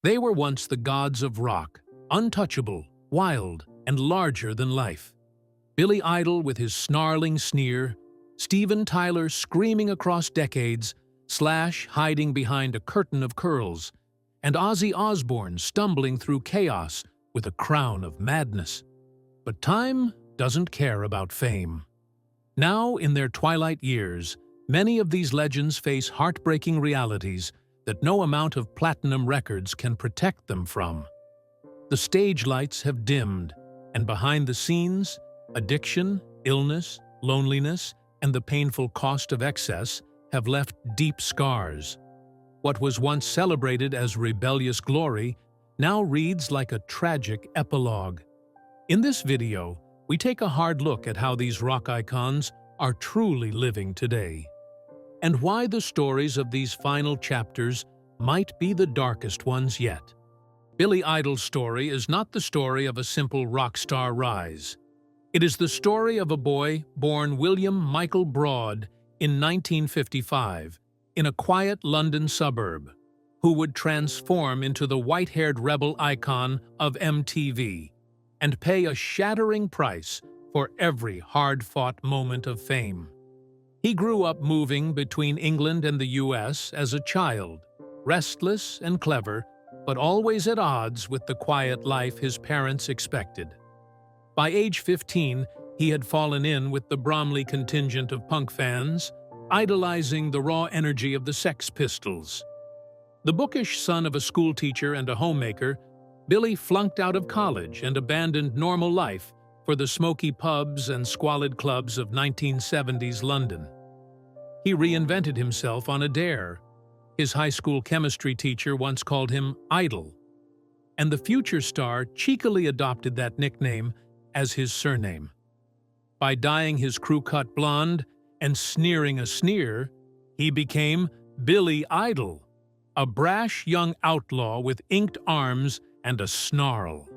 They were once the gods of rock, untouchable, wild, and larger than life. Billy Idol with his snarling sneer, Steven Tyler screaming across decades, Slash hiding behind a curtain of curls, and Ozzy Osbourne stumbling through chaos with a crown of madness. But time doesn't care about fame. Now, in their twilight years, many of these legends face heartbreaking realities that no amount of platinum records can protect them from. The stage lights have dimmed, and behind the scenes, addiction, illness, loneliness, and the painful cost of excess have left deep scars. What was once celebrated as rebellious glory now reads like a tragic epilogue. In this video, we take a hard look at how these rock icons are truly living today, and why the stories of these final chapters might be the darkest ones yet. Billy Idol's story is not the story of a simple rock star rise. It is the story of a boy born William Michael Broad in 1955 in a quiet London suburb, who would transform into the white-haired rebel icon of MTV and pay a shattering price for every hard-fought moment of fame. He grew up moving between England and the US as a child, restless and clever, but always at odds with the quiet life his parents expected. By age 15, he had fallen in with the Bromley contingent of punk fans, idolizing the raw energy of the Sex Pistols. The bookish son of a schoolteacher and a homemaker, Billy flunked out of college and abandoned normal life for the smoky pubs and squalid clubs of 1970s London. He reinvented himself on a dare. His high school chemistry teacher once called him Idol, and the future star cheekily adopted that nickname as his surname. By dyeing his crew-cut blonde and sneering a sneer, he became Billy Idol, a brash young outlaw with inked arms and a snarl.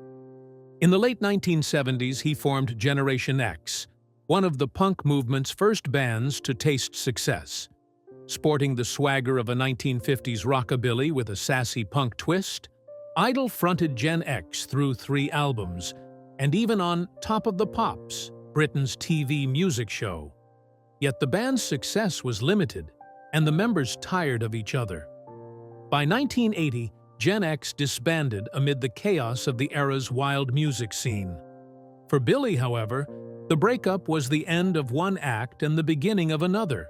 In the late 1970s, he formed Generation X, one of the punk movement's first bands to taste success. Sporting the swagger of a 1950s rockabilly with a sassy punk twist, Idol fronted Gen X through 3 albums, and even on Top of the Pops, Britain's TV music show. Yet the band's success was limited, and the members tired of each other. By 1980, Gen X disbanded amid the chaos of the era's wild music scene. For Billy, however, the breakup was the end of one act and the beginning of another.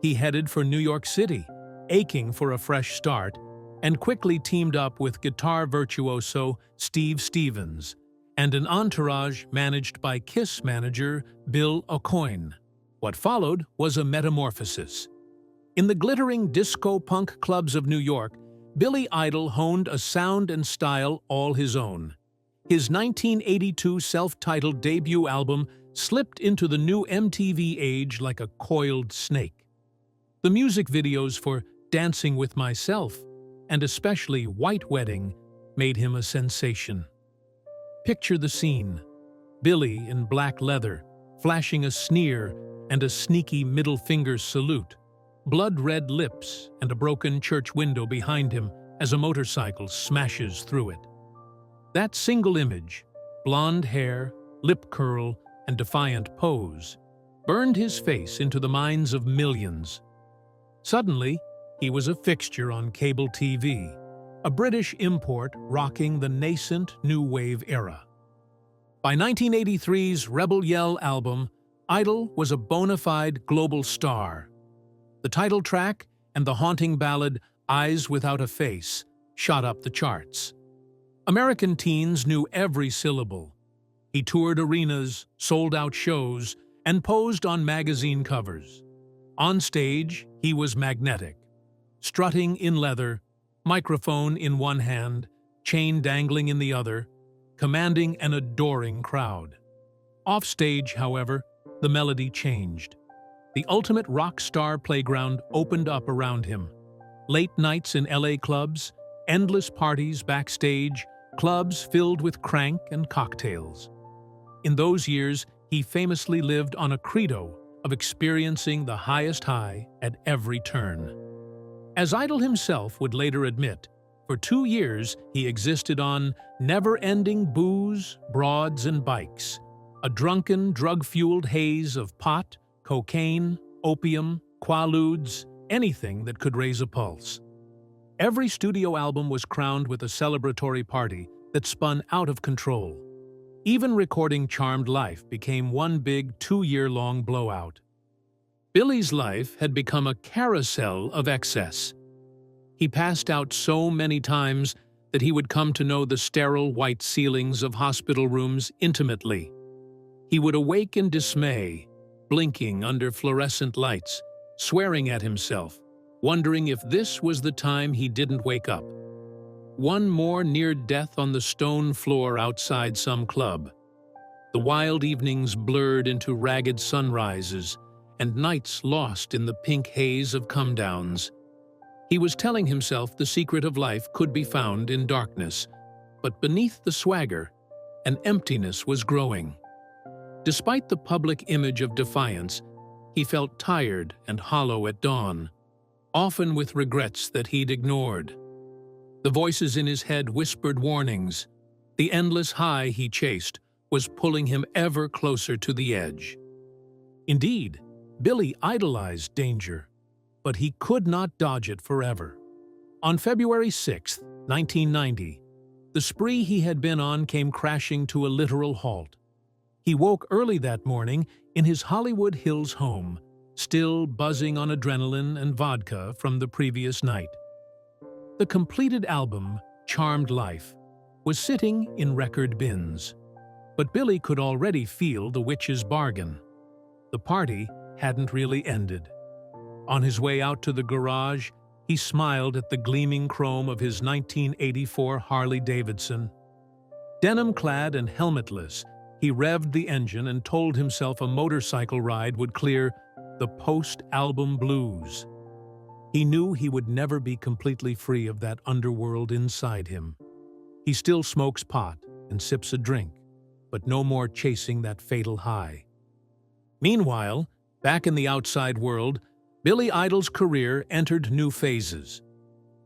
He headed for New York City, aching for a fresh start, and quickly teamed up with guitar virtuoso Steve Stevens and an entourage managed by Kiss manager Bill Aucoin. What followed was a metamorphosis. In the glittering disco-punk clubs of New York, Billy Idol honed a sound and style all his own. His 1982 self-titled debut album slipped into the new MTV age like a coiled snake. The music videos for Dancing with Myself, and especially White Wedding, made him a sensation. Picture the scene: Billy in black leather, flashing a sneer and a sneaky middle finger salute, blood-red lips and a broken church window behind him as a motorcycle smashes through it. That single image, blonde hair, lip curl, and defiant pose, burned his face into the minds of millions. Suddenly, he was a fixture on cable TV, a British import rocking the nascent new wave era. By 1983's Rebel Yell album, Idol was a bona fide global star. The title track and the haunting ballad Eyes Without a Face shot up the charts. American teens knew every syllable. He toured arenas, sold out shows, and posed on magazine covers. On stage, he was magnetic, strutting in leather, microphone in one hand, chain dangling in the other, commanding an adoring crowd. Offstage, however, the melody changed. The ultimate rock star playground opened up around him. Late nights in LA clubs, endless parties backstage, clubs filled with crank and cocktails. In those years, he famously lived on a credo of experiencing the highest high at every turn. As Idol himself would later admit, For 2 years, he existed on never-ending booze, broads, and bikes, a drunken, drug-fueled haze of pot, cocaine, opium, quaaludes, anything that could raise a pulse. Every studio album was crowned with a celebratory party that spun out of control. Even recording Charmed Life became one big 2-year-long blowout. Billy's life had become a carousel of excess. He passed out so many times that he would come to know the sterile white ceilings of hospital rooms intimately. He would awake in dismay, blinking under fluorescent lights, swearing at himself, wondering if this was the time he didn't wake up. One more near death on the stone floor outside some club. The wild evenings blurred into ragged sunrises, and nights lost in the pink haze of come-downs. He was telling himself the secret of life could be found in darkness, but beneath the swagger, an emptiness was growing. Despite the public image of defiance, he felt tired and hollow at dawn, often with regrets that he'd ignored. The voices in his head whispered warnings. The endless high he chased was pulling him ever closer to the edge. Indeed, Billy idolized danger, but he could not dodge it forever. On February 6, 1990, the spree he had been on came crashing to a literal halt. He woke early that morning in his Hollywood Hills home, still buzzing on adrenaline and vodka from the previous night. The completed album, Charmed Life, was sitting in record bins. But Billy could already feel the witch's bargain. The party hadn't really ended. On his way out to the garage, he smiled at the gleaming chrome of his 1984 Harley-Davidson. Denim-clad and helmetless, he revved the engine and told himself a motorcycle ride would clear the post-album blues. He knew he would never be completely free of that underworld inside him. He still smokes pot and sips a drink, but no more chasing that fatal high. Meanwhile, back in the outside world, Billy Idol's career entered new phases.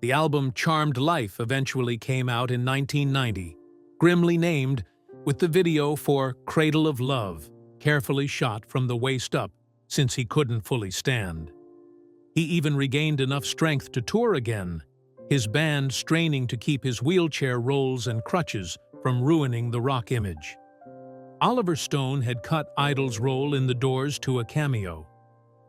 The album Charmed Life eventually came out in 1990, grimly named, with the video for Cradle of Love carefully shot from the waist up since he couldn't fully stand. He even regained enough strength to tour again, his band straining to keep his wheelchair rolls and crutches from ruining the rock image. Oliver Stone had cut Idol's role in The Doors to a cameo,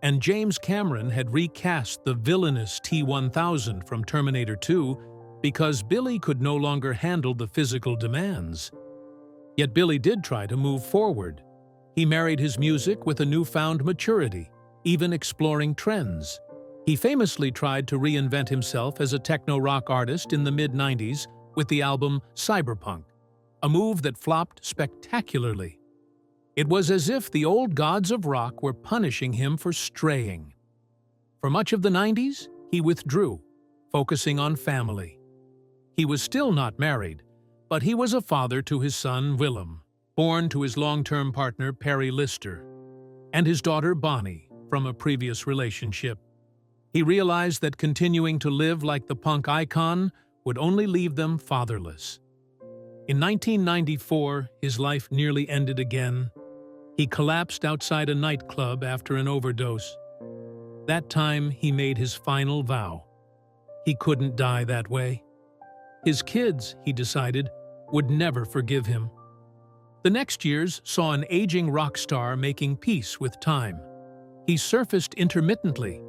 and James Cameron had recast the villainous T-1000 from Terminator 2 because Billy could no longer handle the physical demands. Yet Billy did try to move forward. He married his music with a newfound maturity, even exploring trends. He famously tried to reinvent himself as a techno-rock artist in the mid-90s with the album Cyberpunk, a move that flopped spectacularly. It was as if the old gods of rock were punishing him for straying. For much of the 90s, he withdrew, focusing on family. He was still not married, but he was a father to his son Willem, born to his long-term partner Perry Lister, and his daughter Bonnie from a previous relationship. He realized that continuing to live like the punk icon would only leave them fatherless. In 1994, his life nearly ended again. He collapsed outside a nightclub after an overdose. That time, he made his final vow. He couldn't die that way. His kids, he decided, would never forgive him. The next years saw an aging rock star making peace with time. He surfaced intermittently.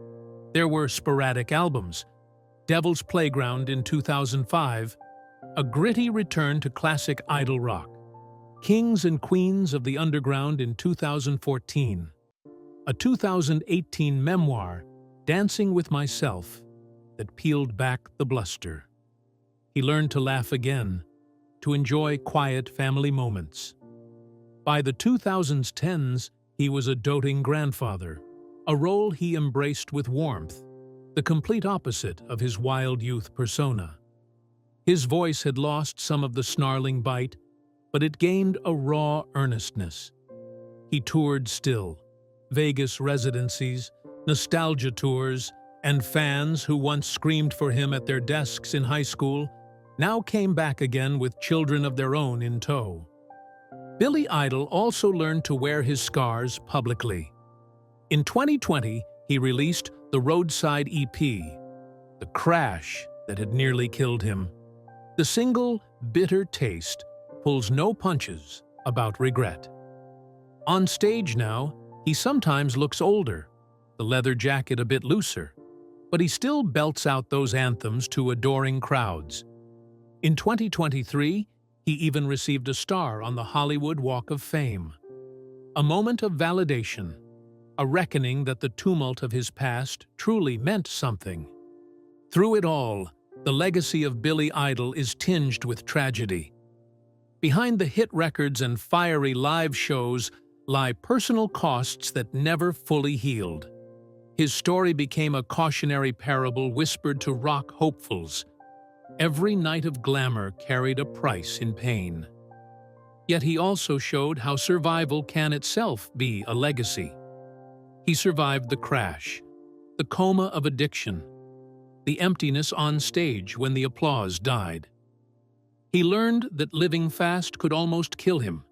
There were sporadic albums, Devil's Playground in 2005, a gritty return to classic idol rock, Kings and Queens of the Underground in 2014, a 2018 memoir, Dancing with Myself, that peeled back the bluster. He learned to laugh again, to enjoy quiet family moments. By the 2010s, he was a doting grandfather, a role he embraced with warmth, the complete opposite of his wild youth persona. His voice had lost some of the snarling bite, but it gained a raw earnestness. He toured still, Vegas residencies, nostalgia tours, And fans who once screamed for him at their desks in high school now came back again with children of their own in tow. Billy Idol also learned to wear his scars publicly. In 2020, he released the Roadside EP, the crash that had nearly killed him. The single, Bitter Taste, pulls no punches about regret. On stage now, he sometimes looks older, the leather jacket a bit looser, but he still belts out those anthems to adoring crowds. In 2023, he even received a star on the Hollywood Walk of Fame. A moment of validation, a reckoning that the tumult of his past truly meant something. Through it all, the legacy of Billy Idol is tinged with tragedy. Behind the hit records and fiery live shows lie personal costs that never fully healed. His story became a cautionary parable whispered to rock hopefuls. Every night of glamour carried a price in pain. Yet he also showed how survival can itself be a legacy. He survived the crash, the coma of addiction, the emptiness on stage when the applause died. He learned that living fast could almost kill him,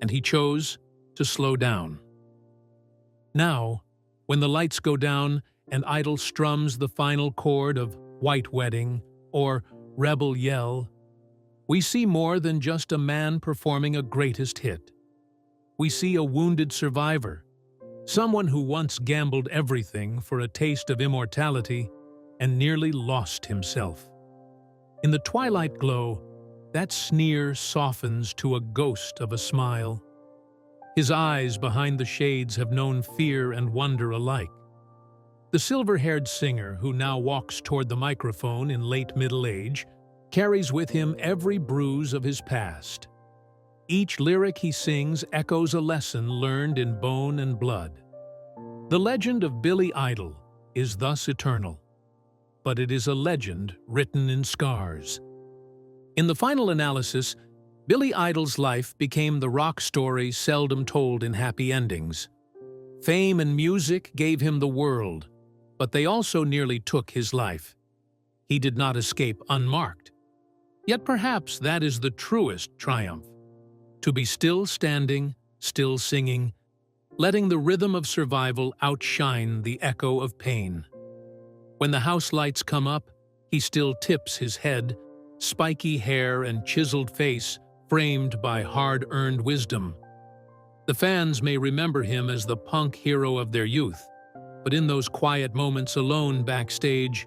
and he chose to slow down. Now, when the lights go down and Idol strums the final chord of White Wedding or Rebel Yell, we see more than just a man performing a greatest hit. We see a wounded survivor, someone who once gambled everything for a taste of immortality and nearly lost himself. In the twilight glow, that sneer softens to a ghost of a smile. His eyes behind the shades have known fear and wonder alike. The silver-haired singer, who now walks toward the microphone in late middle age, carries with him every bruise of his past. Each lyric he sings echoes a lesson learned in bone and blood. The legend of Billy Idol is thus eternal, but it is a legend written in scars. In the final analysis, Billy Idol's life became the rock story seldom told in happy endings. Fame and music gave him the world, but they also nearly took his life. He did not escape unmarked. Yet perhaps that is the truest triumph, to be still standing, still singing, letting the rhythm of survival outshine the echo of pain. When the house lights come up, he still tips his head, spiky hair and chiseled face framed by hard-earned wisdom. The fans may remember him as the punk hero of their youth, but in those quiet moments alone backstage,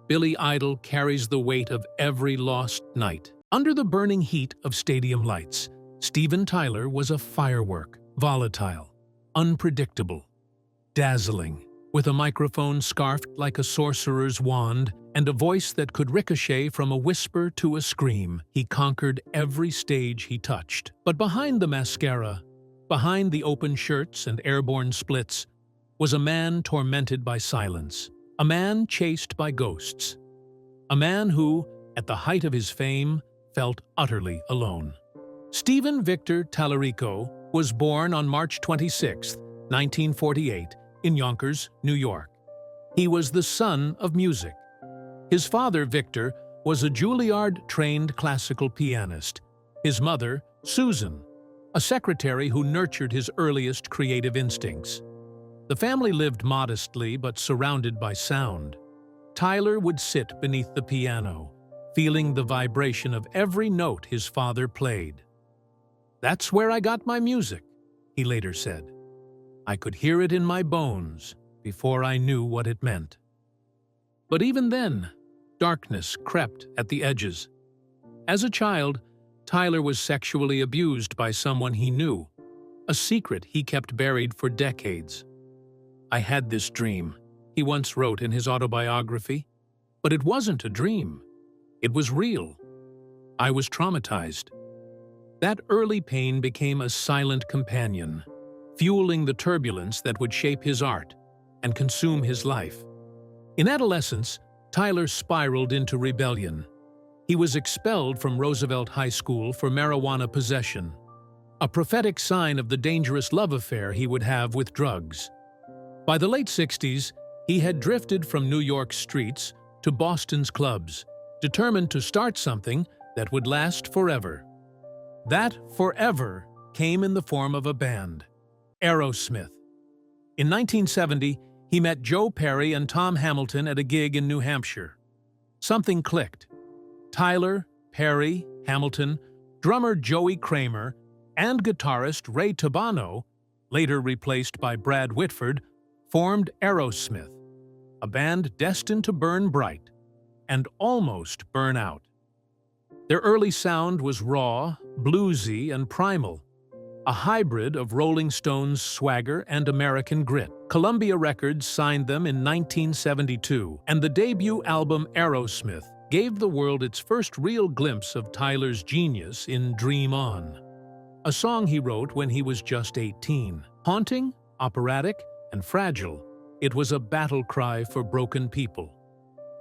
Billy Idol carries the weight of every lost night. Under the burning heat of stadium lights, Steven Tyler was a firework, volatile, unpredictable, dazzling. With a microphone scarfed like a sorcerer's wand and a voice that could ricochet from a whisper to a scream, he conquered every stage he touched. But behind the mascara, behind the open shirts and airborne splits, was a man tormented by silence, a man chased by ghosts, a man who, at the height of his fame, felt utterly alone. Stephen Victor Tallarico was born on March 26, 1948, in Yonkers, New York. He was the son of music. His father, Victor, was a Juilliard-trained classical pianist. His mother, Susan, a secretary who nurtured his earliest creative instincts. The family lived modestly but surrounded by sound. Tyler would sit beneath the piano, feeling the vibration of every note his father played. "That's where I got my music," he later said. "I could hear it in my bones before I knew what it meant." But even then, darkness crept at the edges. As a child, Tyler was sexually abused by someone he knew, a secret he kept buried for decades. "I had this dream," he once wrote in his autobiography, "but it wasn't a dream. It was real. I was traumatized." That early pain became a silent companion, fueling the turbulence that would shape his art and consume his life. In adolescence, Tyler spiraled into rebellion. He was expelled from Roosevelt High School for marijuana possession, a prophetic sign of the dangerous love affair he would have with drugs. By the late 60s, He had drifted from New York's streets to Boston's clubs, determined to start something that would last forever. That forever came in the form of a band, Aerosmith. In 1970, he met Joe Perry and Tom Hamilton at a gig in New Hampshire. Something clicked. Tyler, Perry, Hamilton, drummer Joey Kramer, and guitarist Ray Tabano, later replaced by Brad Whitford, formed Aerosmith, a band destined to burn bright and almost burn out. Their early sound was raw, bluesy, and primal, a hybrid of Rolling Stones' swagger and American grit. Columbia Records signed them in 1972, and the debut album Aerosmith gave the world its first real glimpse of Tyler's genius in Dream On, a song he wrote when he was just 18. Haunting, operatic, and fragile, it was a battle cry for broken people.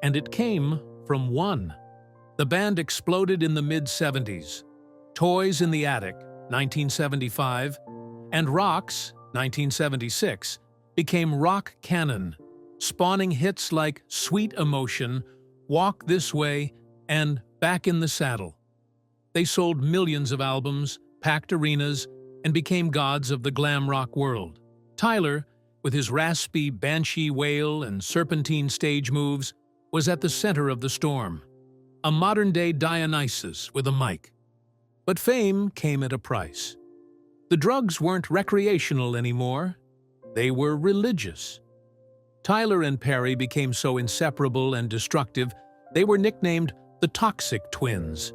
And it came from one. The band exploded in the mid-70s. Toys in the Attic, 1975, and Rocks, 1976, became rock canon, spawning hits like Sweet Emotion, Walk This Way, and Back in the Saddle. They sold millions of albums, packed arenas, and became gods of the glam rock world. Tyler, with his raspy banshee wail and serpentine stage moves, was at the center of the storm, a modern-day Dionysus with a mic. But fame came at a price. The drugs weren't recreational anymore. They were religious. Tyler and Perry became so inseparable and destructive, they were nicknamed the Toxic Twins.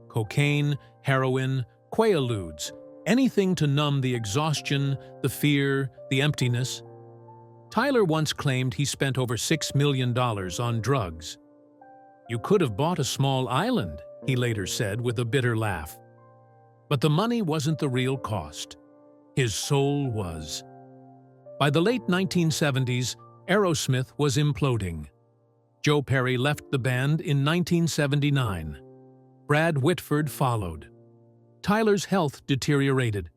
Cocaine, heroin, Quaaludes, anything to numb the exhaustion, the fear, the emptiness. Tyler once claimed he spent over $6 million on drugs. "You could have bought a small island," he later said with a bitter laugh. But the money wasn't the real cost. His soul was. By the late 1970s, Aerosmith was imploding. Joe Perry left the band in 1979. Brad Whitford followed. Tyler's health deteriorated.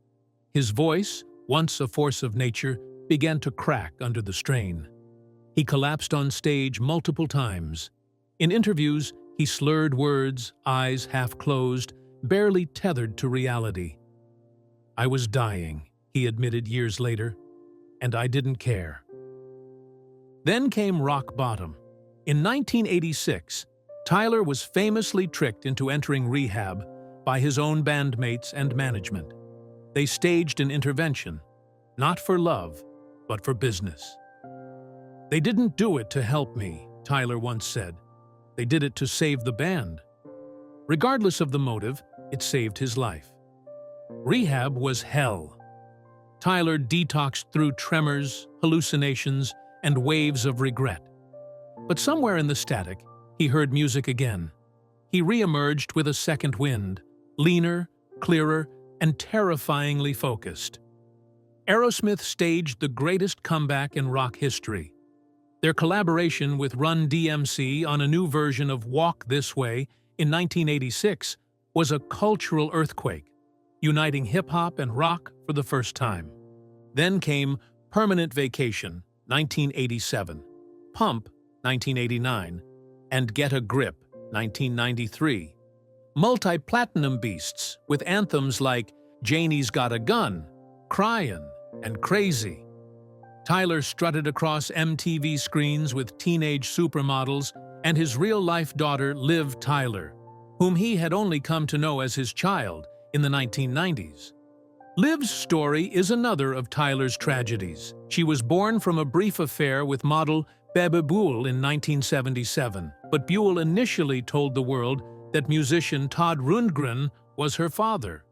His voice, once a force of nature, began to crack under the strain. He collapsed on stage multiple times. In interviews, he slurred words, eyes half closed, barely tethered to reality. "I was dying," he admitted years later, "and I didn't care." Then came rock bottom. In 1986, Tyler was famously tricked into entering rehab by his own bandmates and management. They staged an intervention, not for love, but for business. "They didn't do it to help me," Tyler once said. "They did it to save the band." Regardless of the motive, it saved his life. Rehab was hell. Tyler detoxed through tremors, hallucinations, and waves of regret. But somewhere in the static, he heard music again. He re-emerged with a second wind, leaner, clearer, and terrifyingly focused. Aerosmith staged the greatest comeback in rock history. Their collaboration with Run DMC on a new version of Walk This Way in 1986 was a cultural earthquake, uniting hip-hop and rock for the first time. Then came Permanent Vacation, 1987, Pump, 1989, and Get a Grip, 1993. Multi-platinum beasts with anthems like Janie's Got a Gun, Cryin', and Crazy. Tyler strutted across MTV screens with teenage supermodels and his real-life daughter, Liv Tyler, whom he had only come to know as his child in the 1990s. Liv's story is another of Tyler's tragedies. She was born from a brief affair with model Bebe Buell in 1977, but Buell initially told the world that musician Todd Rundgren was her father,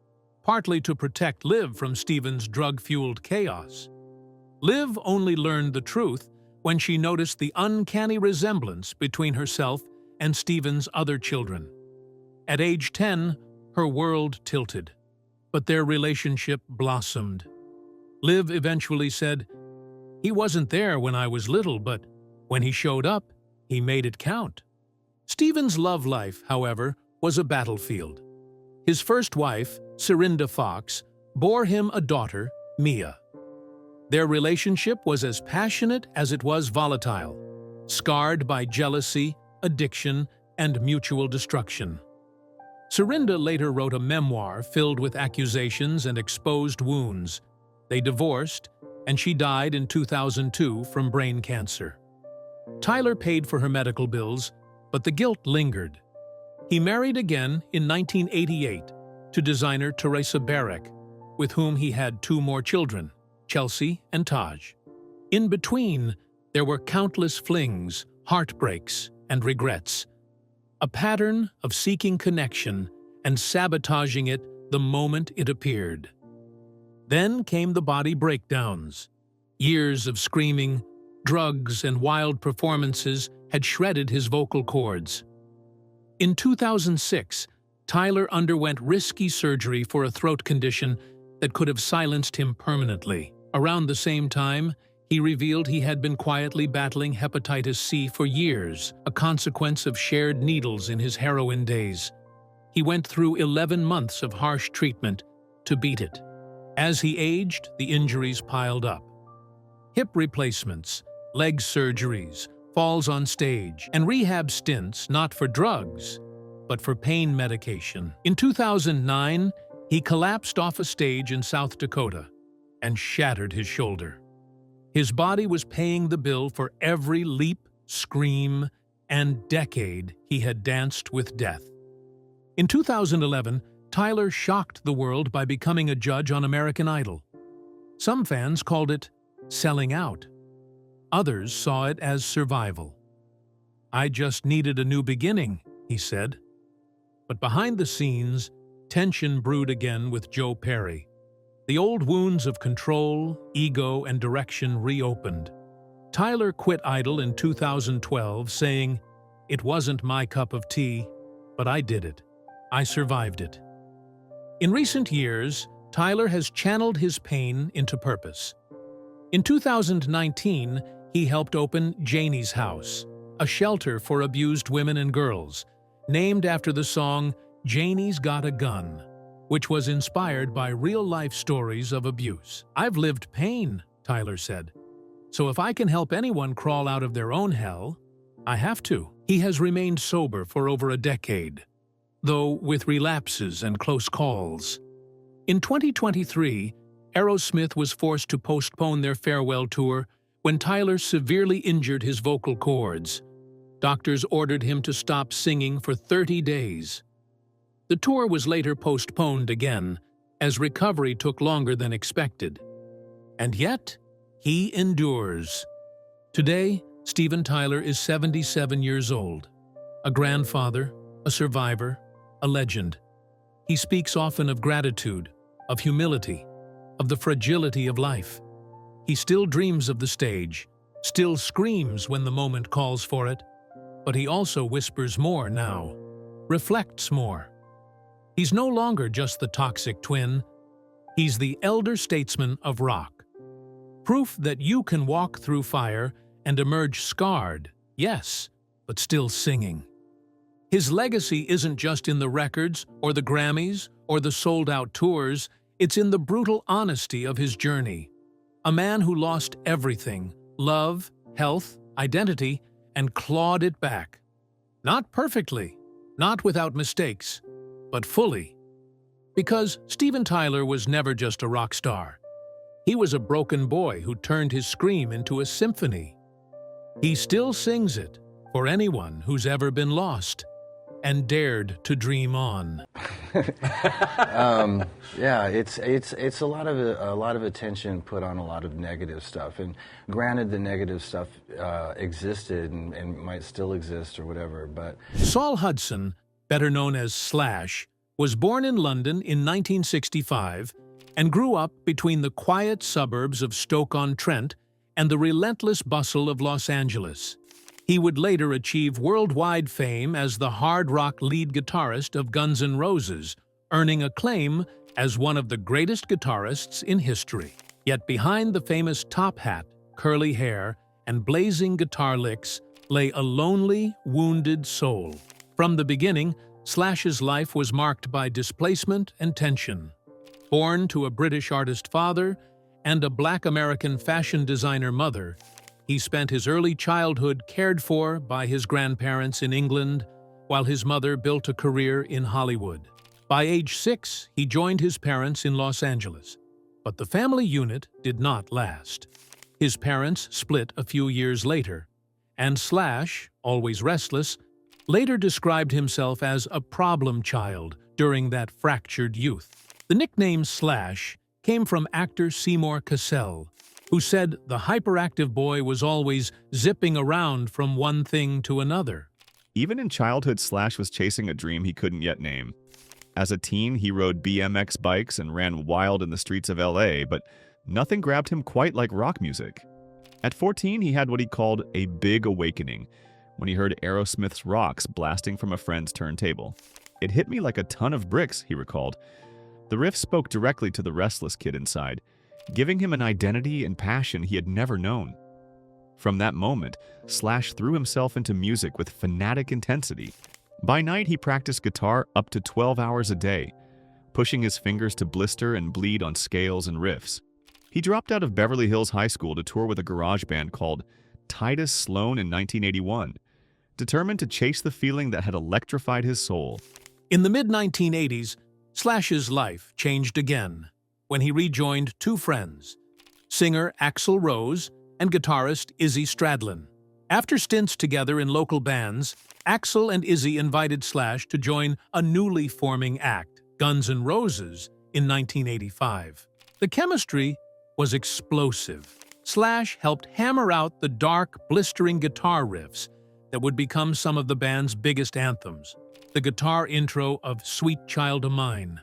partly to protect Liv from Steven's drug-fueled chaos. Liv only learned the truth when she noticed the uncanny resemblance between herself and Steven's other children. At age 10, her world tilted, but their relationship blossomed. Liv eventually said, "He wasn't there when I was little, but when he showed up, he made it count." Steven's love life, however, was a battlefield. His first wife, Serinda Fox, bore him a daughter, Mia. Their relationship was as passionate as it was volatile, scarred by jealousy, addiction, and mutual destruction. Serinda later wrote a memoir filled with accusations and exposed wounds. They divorced, and she died in 2002 from brain cancer. Tyler paid for her medical bills, but the guilt lingered. He married again in 1988 to designer Teresa Barrick, with whom he had 2 more children, Chelsea and Taj. In between, there were countless flings, heartbreaks, and regrets. A pattern of seeking connection and sabotaging it the moment it appeared. Then came the body breakdowns. Years of screaming, drugs, and wild performances had shredded his vocal cords. In 2006, Tyler underwent risky surgery for a throat condition that could have silenced him permanently. Around the same time, he revealed he had been quietly battling hepatitis C for years, a consequence of shared needles in his heroin days. He went through 11 months of harsh treatment to beat it. As he aged, the injuries piled up. Hip replacements, leg surgeries, falls on stage, and rehab stints not for drugs, but for pain medication. In 2009, he collapsed off a stage in South Dakota and shattered his shoulder. His body was paying the bill for every leap, scream, and decade he had danced with death. In 2011, Tyler shocked the world by becoming a judge on American Idol. Some fans called it selling out. Others saw it as survival. "I just needed a new beginning," he said. But behind the scenes, tension brewed again with Joe Perry. The old wounds of control, ego, and direction reopened. Tyler quit Idol in 2012, saying, "It wasn't my cup of tea, but I did it. I survived it." In recent years, Tyler has channeled his pain into purpose. In 2019, he helped open Janie's House, a shelter for abused women and girls, named after the song "Janie's Got a Gun," which was inspired by real-life stories of abuse. "I've lived pain," Tyler said. "So if I can help anyone crawl out of their own hell, I have to." He has remained sober for over a decade, though with relapses and close calls. In 2023, Aerosmith was forced to postpone their farewell tour when Tyler severely injured his vocal cords. Doctors ordered him to stop singing for 30 days. The tour was later postponed again, as recovery took longer than expected. And yet, he endures. Today, Steven Tyler is 77 years old, a grandfather, a survivor, a legend. He speaks often of gratitude, of humility, of the fragility of life. He still dreams of the stage, still screams when the moment calls for it, but he also whispers more now, reflects more. He's no longer just the toxic twin. He's the elder statesman of rock. Proof that you can walk through fire and emerge scarred, yes, but still singing. His legacy isn't just in the records or the Grammys or the sold-out tours, it's in the brutal honesty of his journey. A man who lost everything, love, health, identity, and clawed it back. Not perfectly, not without mistakes, but fully. Because Steven Tyler was never just a rock star. He was a broken boy who turned his scream into a symphony. He still sings it for anyone who's ever been lost and dared to dream on. Yeah, it's a lot of attention put on a lot of negative stuff, and granted, the negative stuff existed and might still exist or whatever. But Saul Hudson, better known as Slash, was born in London in 1965 and grew up between the quiet suburbs of Stoke-on-Trent and the relentless bustle of Los Angeles. He would later achieve worldwide fame as the hard rock lead guitarist of Guns N' Roses, earning acclaim as one of the greatest guitarists in history. Yet behind the famous top hat, curly hair, and blazing guitar licks lay a lonely, wounded soul. From the beginning, Slash's life was marked by displacement and tension. Born to a British artist father and a Black American fashion designer mother, he spent his early childhood cared for by his grandparents in England, while his mother built a career in Hollywood. By age 6, he joined his parents in Los Angeles, but the family unit did not last. His parents split a few years later, and Slash, always restless, later described himself as a problem child during that fractured youth. The nickname Slash came from actor Seymour Cassell, who said the hyperactive boy was always zipping around from one thing to another. Even in childhood, Slash was chasing a dream he couldn't yet name. As a teen, he rode BMX bikes and ran wild in the streets of LA, but nothing grabbed him quite like rock music. At 14, he had what he called a big awakening when he heard Aerosmith's Rocks blasting from a friend's turntable. It hit me like a ton of bricks, he recalled. The riff spoke directly to the restless kid inside, giving him an identity and passion he had never known. From that moment, Slash threw himself into music with fanatic intensity. By night, he practiced guitar up to 12 hours a day, pushing his fingers to blister and bleed on scales and riffs. He dropped out of Beverly Hills High School to tour with a garage band called Titus Sloan in 1981, determined to chase the feeling that had electrified his soul. In the mid-1980s, Slash's life changed again when he rejoined two friends, singer Axl Rose and guitarist Izzy Stradlin. After stints together in local bands, Axl and Izzy invited Slash to join a newly forming act, Guns N' Roses, in 1985. The chemistry was explosive. Slash helped hammer out the dark, blistering guitar riffs that would become some of the band's biggest anthems. The guitar intro of Sweet Child O' Mine,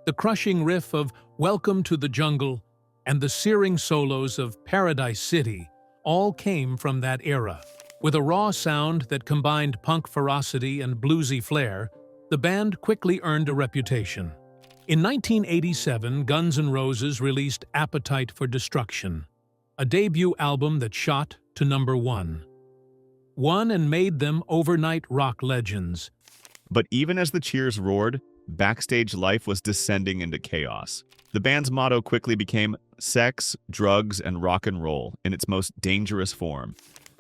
the crushing riff of Welcome to the Jungle, and the searing solos of Paradise City all came from that era. With a raw sound that combined punk ferocity and bluesy flair, the band quickly earned a reputation. In 1987, Guns N' Roses released Appetite for Destruction, a debut album that shot to #1 and made them overnight rock legends. But even as the cheers roared, backstage life was descending into chaos. The band's motto quickly became sex, drugs, and rock and roll in its most dangerous form.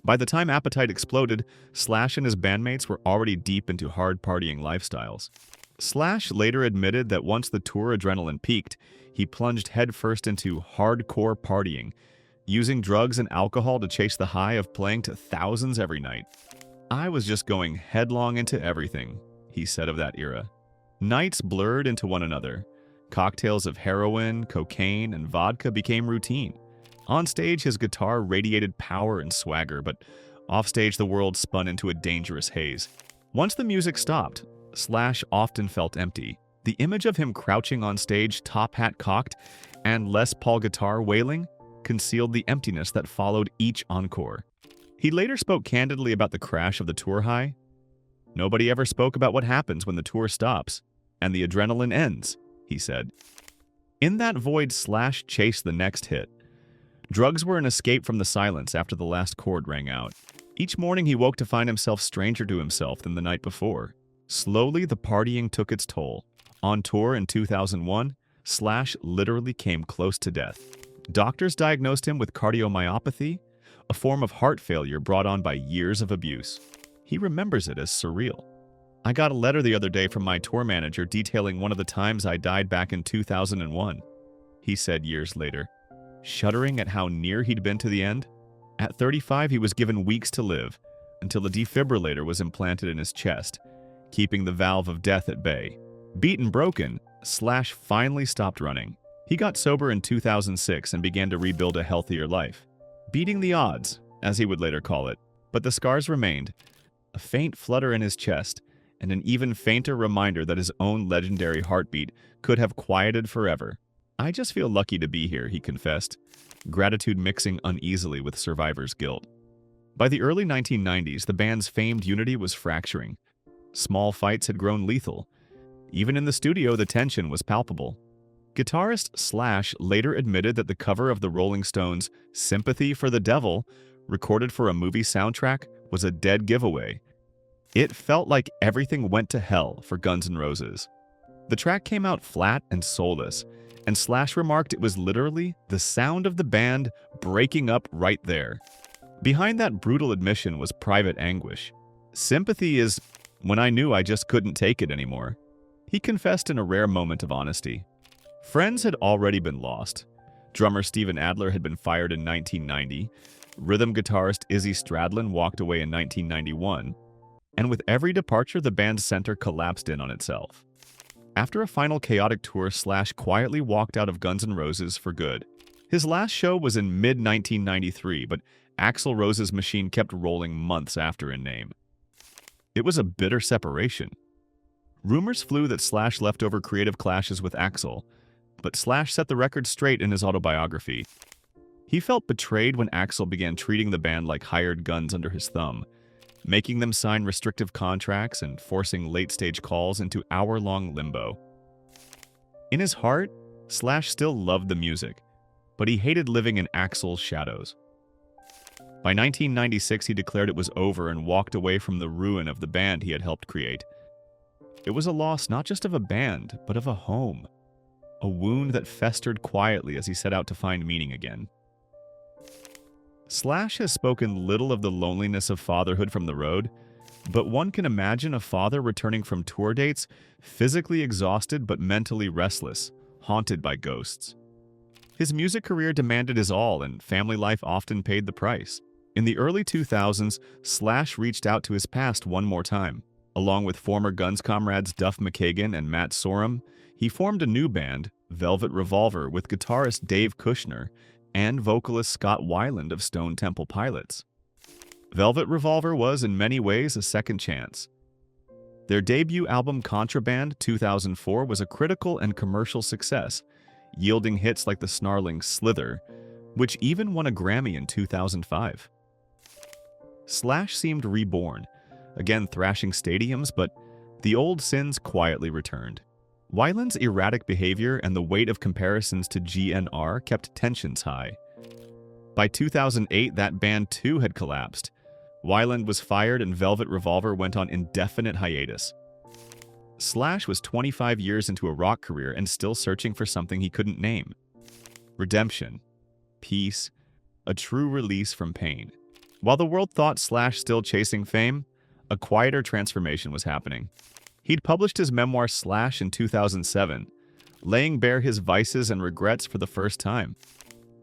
By the time Appetite exploded, Slash and his bandmates were already deep into hard partying lifestyles. Slash later admitted that once the tour adrenaline peaked, he plunged headfirst into hardcore partying, using drugs and alcohol to chase the high of playing to thousands every night. "I was just going headlong into everything," he said of that era. Nights blurred into one another. Cocktails of heroin, cocaine, and vodka became routine. On stage, his guitar radiated power and swagger, but offstage the world spun into a dangerous haze. Once the music stopped, Slash often felt empty. The image of him crouching on stage, top hat cocked, and Les Paul guitar wailing concealed the emptiness that followed each encore. He later spoke candidly about the crash of the tour high. "Nobody ever spoke about what happens when the tour stops, and the adrenaline ends," he said. In that void, Slash chased the next hit. Drugs were an escape from the silence after the last chord rang out. Each morning he woke to find himself stranger to himself than the night before. Slowly, the partying took its toll. On tour in 2001, Slash literally came close to death. Doctors diagnosed him with cardiomyopathy, a form of heart failure brought on by years of abuse. He remembers it as surreal. "I got a letter the other day from my tour manager detailing one of the times I died back in 2001, he said years later, shuddering at how near he'd been to the end. At 35, he was given weeks to live, until a defibrillator was implanted in his chest, keeping the valve of death at bay. Beaten broken, Slash finally stopped running. He got sober in 2006 and began to rebuild a healthier life. Beating the odds, as he would later call it, but the scars remained, a faint flutter in his chest, and an even fainter reminder that his own legendary heartbeat could have quieted forever. "I just feel lucky to be here," he confessed, gratitude mixing uneasily with survivor's guilt. By the early 1990s, the band's famed unity was fracturing. Small fights had grown lethal. Even in the studio, the tension was palpable. Guitarist Slash later admitted that the cover of the Rolling Stones' "Sympathy for the Devil," recorded for a movie soundtrack, was a dead giveaway. It felt like everything went to hell for Guns N' Roses. The track came out flat and soulless, And Slash remarked it was literally the sound of the band breaking up right there. Behind that brutal admission was private anguish. Sympathy is when I knew I just couldn't take it anymore. He confessed in a rare moment of honesty. Friends had already been lost. Drummer Steven Adler had been fired in 1990. Rhythm guitarist Izzy Stradlin walked away in 1991. And with every departure, the band's center collapsed in on itself. After a final chaotic tour, Slash quietly walked out of Guns N' Roses for good. His last show was in mid-1993, but Axl Rose's machine kept rolling months after in name. It was a bitter separation. Rumors flew that Slash left over creative clashes with Axl, but Slash set the record straight in his autobiography. He felt betrayed when Axl began treating the band like hired guns under his thumb, making them sign restrictive contracts and forcing late-stage calls into hour-long limbo. In his heart, Slash still loved the music, but he hated living in Axl's shadows. By 1996, he declared it was over and walked away from the ruin of the band he had helped create. It was a loss not just of a band, but of a home, a wound that festered quietly as he set out to find meaning again. Slash has spoken little of the loneliness of fatherhood from the road, but one can imagine a father returning from tour dates, physically exhausted but mentally restless, haunted by ghosts. His music career demanded his all, and family life often paid the price. In the early 2000s, Slash reached out to his past one more time. Along with former Guns comrades Duff McKagan and Matt Sorum, he formed a new band, Velvet Revolver, with guitarist Dave Kushner and vocalist Scott Weiland of Stone Temple Pilots. Velvet Revolver was, in many ways, a second chance. Their debut album Contraband 2004 was a critical and commercial success, yielding hits like the snarling Slither, which even won a Grammy in 2005. Slash seemed reborn, again thrashing stadiums, but the old sins quietly returned. Weiland's erratic behavior and the weight of comparisons to GNR kept tensions high. By 2008, that band too had collapsed. Weiland was fired and Velvet Revolver went on indefinite hiatus. Slash was 25 years into a rock career and still searching for something he couldn't name. Redemption, peace, a true release from pain. While the world thought Slash still chasing fame, a quieter transformation was happening. He'd published his memoir Slash in 2007, laying bare his vices and regrets for the first time.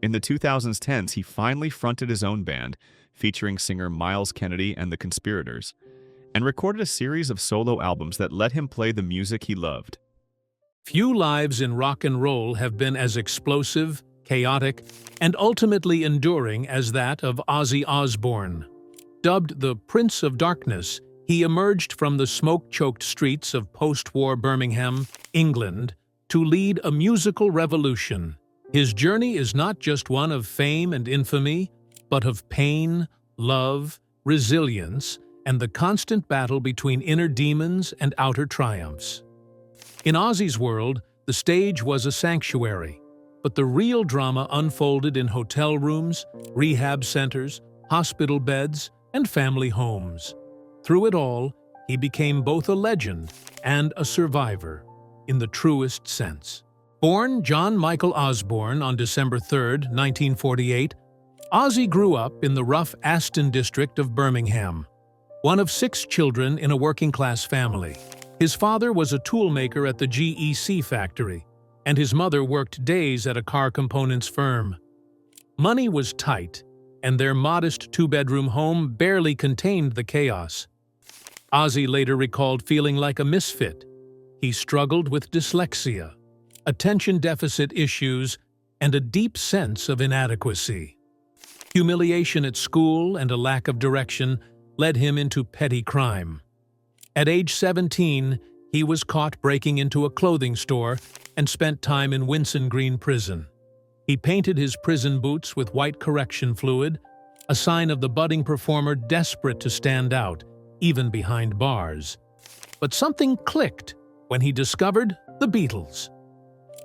In the 2010s, he finally fronted his own band, featuring singer Miles Kennedy and the Conspirators, and recorded a series of solo albums that let him play the music he loved. Few lives in rock and roll have been as explosive, chaotic, and ultimately enduring as that of Ozzy Osbourne. Dubbed the Prince of Darkness, he emerged from the smoke-choked streets of post-war Birmingham, England, to lead a musical revolution. His journey is not just one of fame and infamy, but of pain, love, resilience, and the constant battle between inner demons and outer triumphs. In Ozzy's world, the stage was a sanctuary, but the real drama unfolded in hotel rooms, rehab centers, hospital beds, and family homes. Through it all, he became both a legend and a survivor, in the truest sense. Born John Michael Osbourne on December 3, 1948, Ozzy grew up in the rough Aston district of Birmingham, one of 6 children in a working-class family. His father was a toolmaker at the GEC factory, and his mother worked days at a car components firm. Money was tight, and their modest 2-bedroom home barely contained the chaos. Ozzy later recalled feeling like a misfit. He struggled with dyslexia, attention deficit issues, and a deep sense of inadequacy. Humiliation at school and a lack of direction led him into petty crime. At age 17, he was caught breaking into a clothing store and spent time in Winson Green Prison. He painted his prison boots with white correction fluid, a sign of the budding performer desperate to stand out, even behind bars. But something clicked when he discovered the Beatles.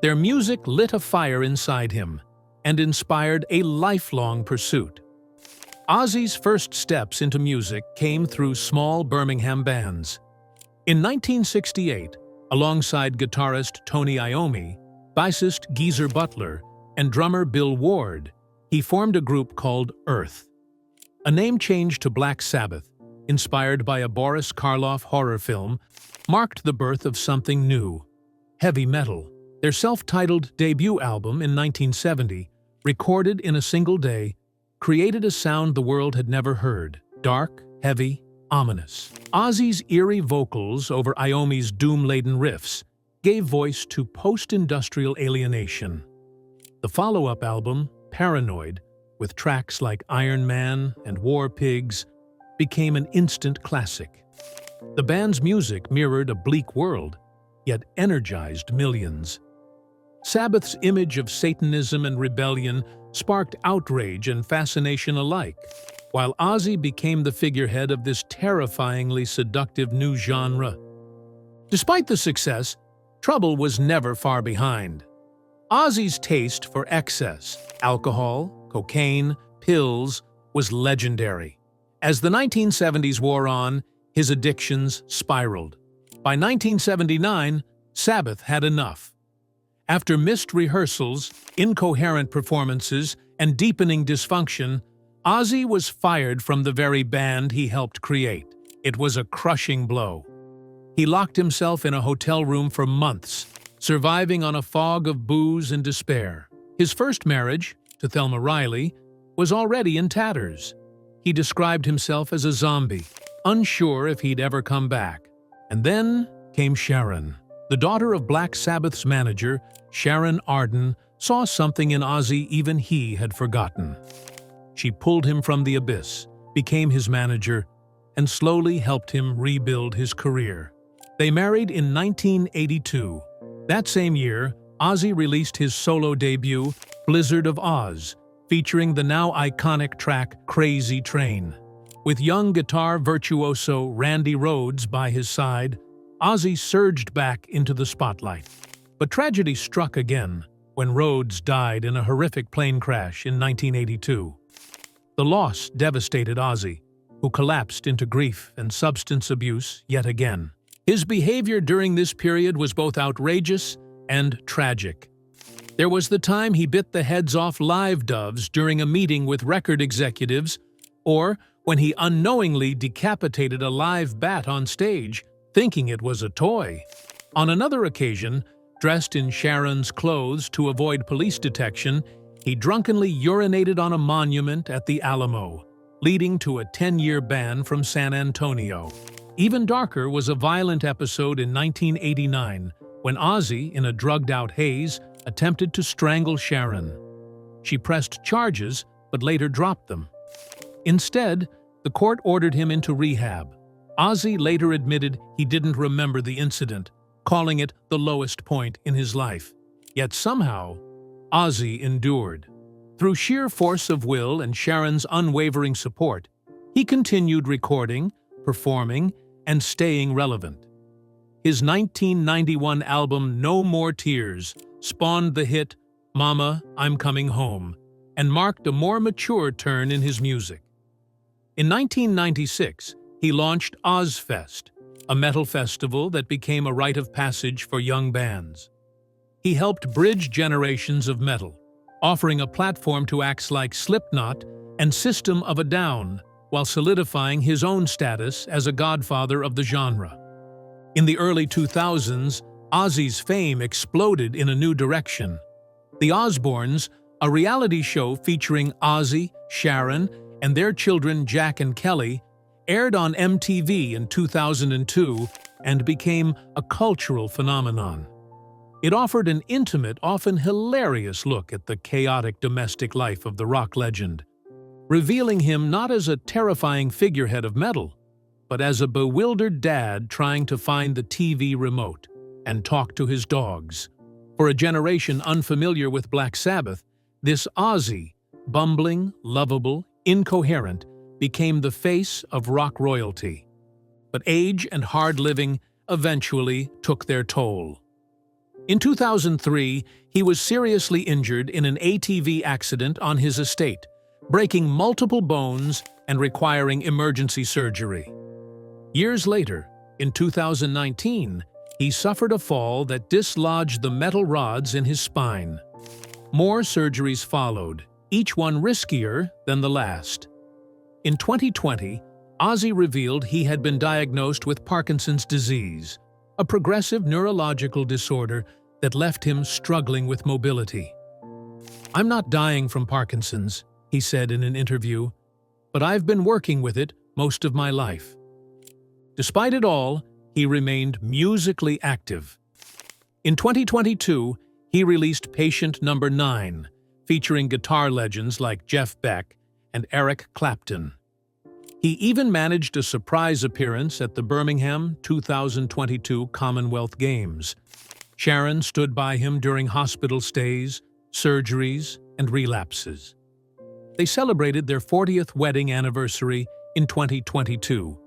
Their music lit a fire inside him and inspired a lifelong pursuit. Ozzy's first steps into music came through small Birmingham bands. In 1968, alongside guitarist Tony Iommi, bassist Geezer Butler, and drummer Bill Ward, he formed a group called Earth. A name change to Black Sabbath, inspired by a Boris Karloff horror film, marked the birth of something new: heavy metal. Their self-titled debut album in 1970, recorded in a single day, created a sound the world had never heard: dark, heavy, ominous. Ozzy's eerie vocals over Iommi's doom-laden riffs gave voice to post-industrial alienation. The follow-up album, Paranoid, with tracks like Iron Man and War Pigs, became an instant classic. The band's music mirrored a bleak world, yet energized millions. Sabbath's image of Satanism and rebellion sparked outrage and fascination alike, while Ozzy became the figurehead of this terrifyingly seductive new genre. Despite the success, trouble was never far behind. Ozzy's taste for excess, alcohol, cocaine, pills, was legendary. As the 1970s wore on, his addictions spiraled. By 1979, Sabbath had enough. After missed rehearsals, incoherent performances, and deepening dysfunction, Ozzy was fired from the very band he helped create. It was a crushing blow. He locked himself in a hotel room for months, surviving on a fog of booze and despair. His first marriage, to Thelma Riley, was already in tatters. He described himself as a zombie, unsure if he'd ever come back. And then came Sharon. The daughter of Black Sabbath's manager, Sharon Arden, saw something in Ozzy even he had forgotten. She pulled him from the abyss, became his manager, and slowly helped him rebuild his career. They married in 1982. That same year, Ozzy released his solo debut, Blizzard of Oz, featuring the now iconic track Crazy Train. With young guitar virtuoso Randy Rhoads by his side, Ozzy surged back into the spotlight. But tragedy struck again when Rhoads died in a horrific plane crash in 1982. The loss devastated Ozzy, who collapsed into grief and substance abuse yet again. His behavior during this period was both outrageous and tragic. There was the time he bit the heads off live doves during a meeting with record executives, or when he unknowingly decapitated a live bat on stage, thinking it was a toy. On another occasion, dressed in Sharon's clothes to avoid police detection, he drunkenly urinated on a monument at the Alamo, leading to a 10-year ban from San Antonio. Even darker was a violent episode in 1989 when Ozzy, in a drugged-out haze, attempted to strangle Sharon. She pressed charges but later dropped them. Instead, the court ordered him into rehab. Ozzy later admitted he didn't remember the incident, calling it the lowest point in his life. Yet somehow, Ozzy endured. Through sheer force of will and Sharon's unwavering support, he continued recording, performing, and staying relevant. His 1991 album No More Tears spawned the hit Mama, I'm Coming Home, and marked a more mature turn in his music. In 1996, he launched Ozzfest, a metal festival that became a rite of passage for young bands. He helped bridge generations of metal, offering a platform to acts like Slipknot and System of a Down, while solidifying his own status as a godfather of the genre. In the early 2000s, Ozzy's fame exploded in a new direction. The Osbournes, a reality show featuring Ozzy, Sharon, and their children Jack and Kelly, aired on MTV in 2002 and became a cultural phenomenon. It offered an intimate, often hilarious look at the chaotic domestic life of the rock legend, revealing him not as a terrifying figurehead of metal, but as a bewildered dad trying to find the TV remote and talk to his dogs. For a generation unfamiliar with Black Sabbath, this Ozzy, bumbling, lovable, incoherent, became the face of rock royalty. But age and hard living eventually took their toll. In 2003, he was seriously injured in an ATV accident on his estate, breaking multiple bones and requiring emergency surgery. Years later, in 2019, he suffered a fall that dislodged the metal rods in his spine. More surgeries followed, each one riskier than the last. In 2020, Ozzy revealed he had been diagnosed with Parkinson's disease, a progressive neurological disorder that left him struggling with mobility. "I'm not dying from Parkinson's," he said in an interview, "but I've been working with it most of my life." Despite it all, he remained musically active. In 2022, he released Patient Number 9, featuring guitar legends like Jeff Beck and Eric Clapton. He even managed a surprise appearance at the Birmingham 2022 Commonwealth Games. Sharon stood by him during hospital stays, surgeries, and relapses. They celebrated their 40th wedding anniversary in 2022,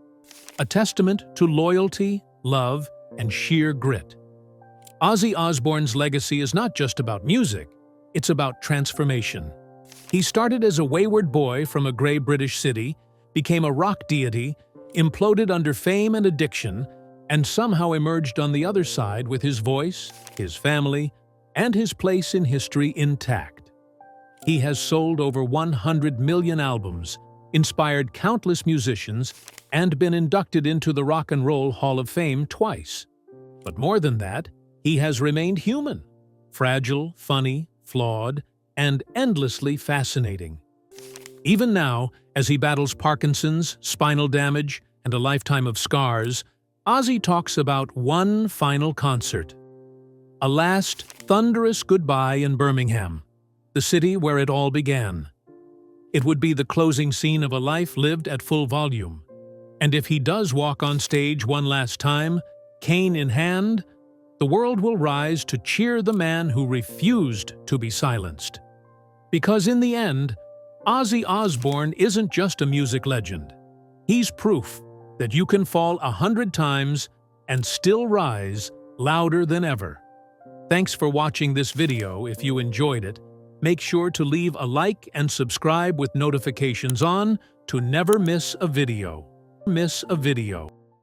a testament to loyalty, love, and sheer grit. Ozzy Osbourne's legacy is not just about music, it's about transformation. He started as a wayward boy from a gray British city, became a rock deity, imploded under fame and addiction, and somehow emerged on the other side with his voice, his family, and his place in history intact. He has sold over 100 million albums, inspired countless musicians, and been inducted into the Rock and Roll Hall of Fame twice. But more than that, he has remained human, fragile, funny, flawed, and endlessly fascinating. Even now, as he battles Parkinson's, spinal damage, and a lifetime of scars, Ozzy talks about one final concert. A last, thunderous goodbye in Birmingham, the city where it all began. It would be the closing scene of a life lived at full volume. And if he does walk on stage one last time, cane in hand, the world will rise to cheer the man who refused to be silenced. Because in the end, Ozzy Osbourne isn't just a music legend. He's proof that you can fall 100 times and still rise louder than ever. Thanks for watching this video. If you enjoyed it, make sure to leave a like and subscribe with notifications on to never miss a video.